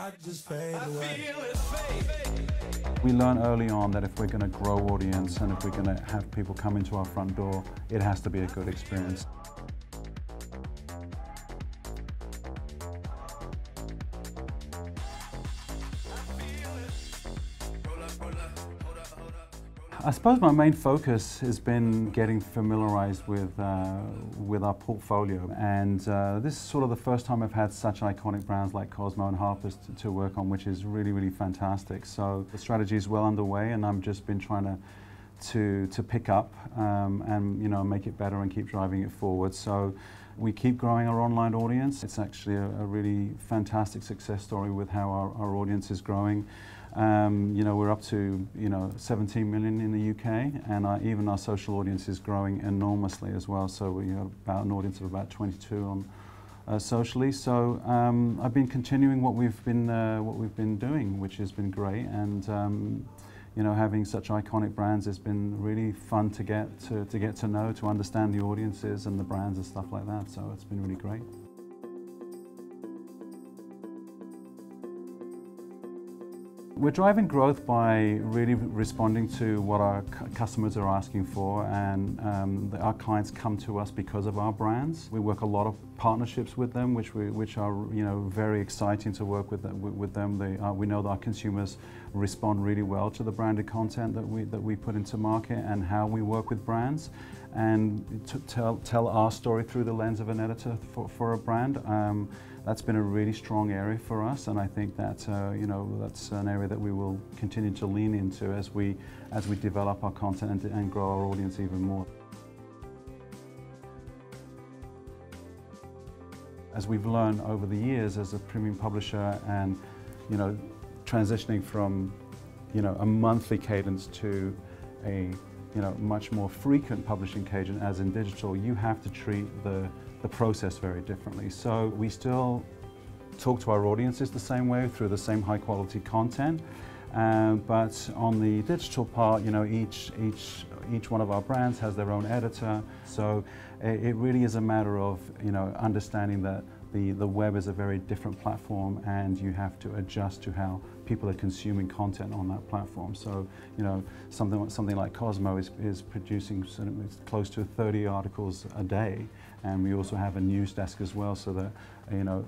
I just fade away. We learn early on that if we're going to grow audience and if we're going to have people come into our front door, it has to be a good experience. I suppose my main focus has been getting familiarized with our portfolio, and this is sort of the first time I've had such iconic brands like Cosmo and Hearst to work on, which is really, really fantastic. So the strategy is well underway, and I've just been trying to pick up and make it better and keep driving it forward. So we keep growing our online audience. It's actually a really fantastic success story with how our audience is growing. We're up to 17 million in the UK, and even our social audience is growing enormously as well. So we have about an audience of about 22 on socially. So I've been continuing what we've been doing, which has been great. And having such iconic brands has been really fun to get to know, to understand the audiences and the brands and stuff like that. So it's been really great. We're driving growth by really responding to what our customers are asking for, and our clients come to us because of our brands. We work a lot of partnerships with them, which are very exciting to work with them. We know that our consumers respond really well to the branded content that we put into market and how we work with brands, and to tell our story through the lens of an editor for a brand. That's been a really strong area for us, and I think that that's an area that we will continue to lean into as we develop our content and grow our audience even more. As we've learned over the years as a premium publisher, and transitioning from a monthly cadence to a much more frequent publishing cadence as in digital, you have to treat the process very differently. So we still talk to our audiences the same way through the same high quality content, but on the digital part, each one of our brands has their own editor. So it really is a matter of understanding that the web is a very different platform, and you have to adjust to how people are consuming content on that platform. So something like Cosmo is producing close to 30 articles a day, and we also have a news desk as well, so that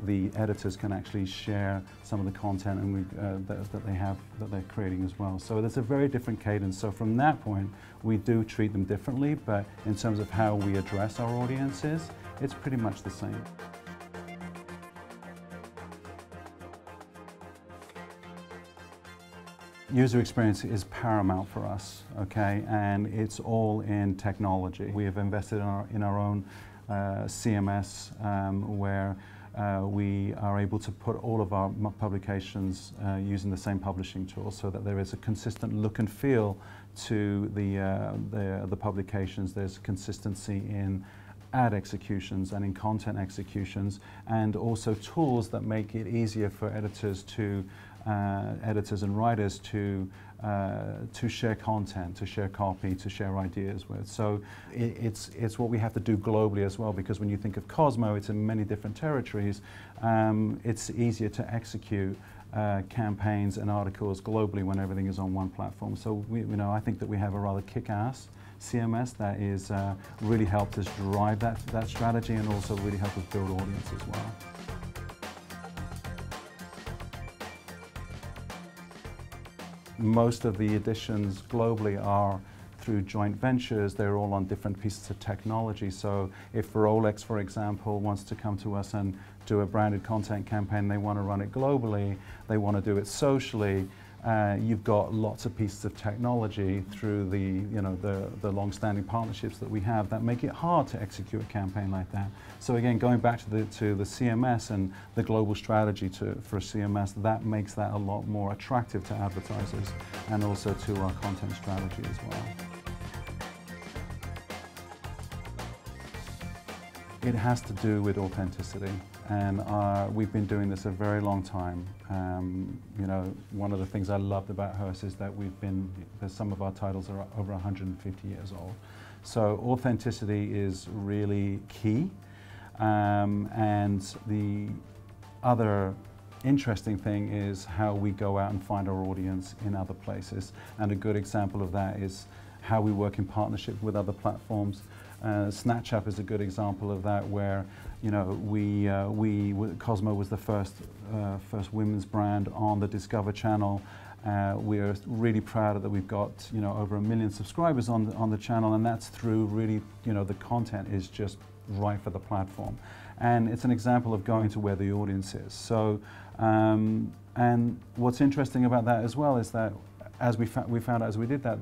the editors can actually share some of the content and that they're creating as well. So there's a very different cadence. So from that point, we do treat them differently, but in terms of how we address our audiences, it's pretty much the same. User experience is paramount for us, okay, and it's all in technology. We have invested in our own CMS, where we are able to put all of our publications using the same publishing tool, so that there is a consistent look and feel to the publications. There's consistency in ad executions and in content executions, and also tools that make it easier for editors and writers to share content, to share copy, to share ideas with. So it's what we have to do globally as well, because when you think of Cosmo, it's in many different territories. It's easier to execute campaigns and articles globally when everything is on one platform. So I think that we have a rather kick-ass CMS that is really helped us drive that strategy, and also really helped us build audience as well. Most of the editions globally are through joint ventures. They're all on different pieces of technology. So if Rolex, for example, wants to come to us and do a branded content campaign, they want to run it globally, they want to do it socially, you've got lots of pieces of technology through the long-standing partnerships that we have that make it hard to execute a campaign like that. So again, going back to the CMS and the global strategy for a CMS, that makes that a lot more attractive to advertisers and also to our content strategy as well. It has to do with authenticity, and we've been doing this a very long time. One of the things I loved about Hearst is that some of our titles are over 150 years old. So authenticity is really key, and the other interesting thing is how we go out and find our audience in other places. And a good example of that is how we work in partnership with other platforms. Snapchat is a good example of that, where Cosmo was the first women's brand on the Discover channel. We are really proud that we've got over 1 million subscribers on the channel, and that's through really the content is just right for the platform, and it's an example of going to where the audience is. So, and what's interesting about that as well is that as we found out as we did that,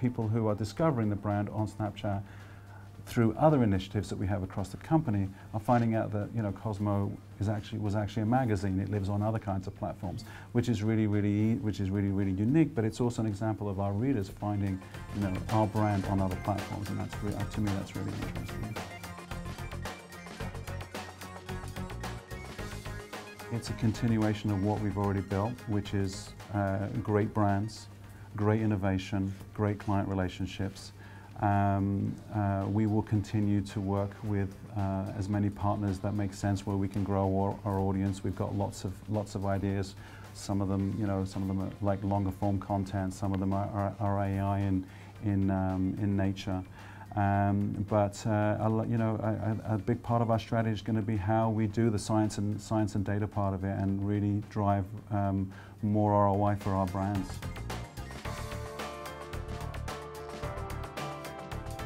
people who are discovering the brand on Snapchat through other initiatives that we have across the company are finding out that Cosmo was actually a magazine. It lives on other kinds of platforms, which is really unique. But it's also an example of our readers finding our brand on other platforms, and that's to me that's really interesting. It's a continuation of what we've already built, which is great brands, great innovation, great client relationships. We will continue to work with as many partners that make sense, where we can grow our audience. We've got lots of ideas. Some of them are like longer form content. Some of them are AI in nature. But a big part of our strategy is going to be how we do the science and data part of it, and really drive more ROI for our brands.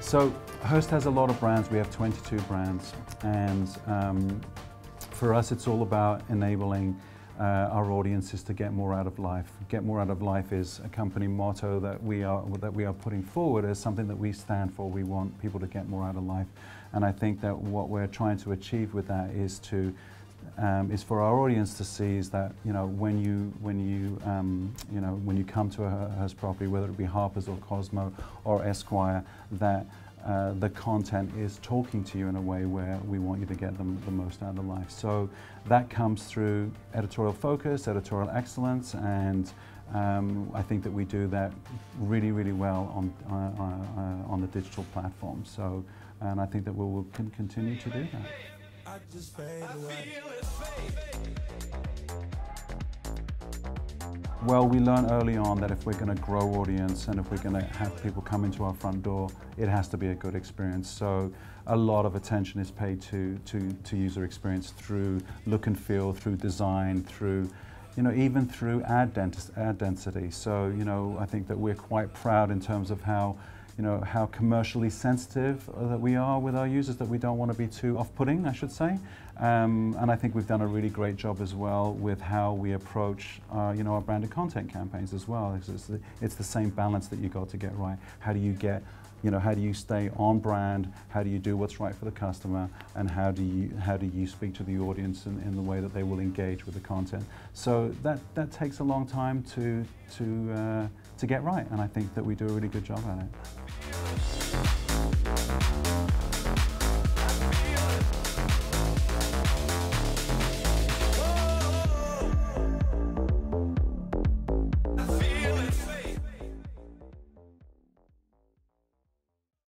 So Hearst has a lot of brands. We have 22 brands, and for us it's all about enabling our audiences to get more out of life. Get more out of life is a company motto that we are putting forward as something that we stand for. We want people to get more out of life, and I think that what we're trying to achieve with that is for our audience to see is that when you come to a Hearst property, whether it be Harper's or Cosmo or Esquire, that the content is talking to you in a way where we want you to get the most out of life. So that comes through editorial focus, editorial excellence, and I think that we do that really well on the digital platform. So, and I think that we will continue to do that. I just fade away. Well, we learned early on that if we're going to grow audience and if we're going to have people come into our front door, it has to be a good experience. So a lot of attention is paid to user experience through look and feel, through design, through even through ad density. So I think that we're quite proud in terms of how how commercially sensitive that we are with our users, that we don't want to be too off-putting, I should say. And I think we've done a really great job as well with how we approach our branded content campaigns as well. It's the same balance that you got to get right. How do you get, how do you stay on brand? How do you do what's right for the customer? And how do you speak to the audience in the way that they will engage with the content? So that takes a long time to get right, and I think that we do a really good job at it.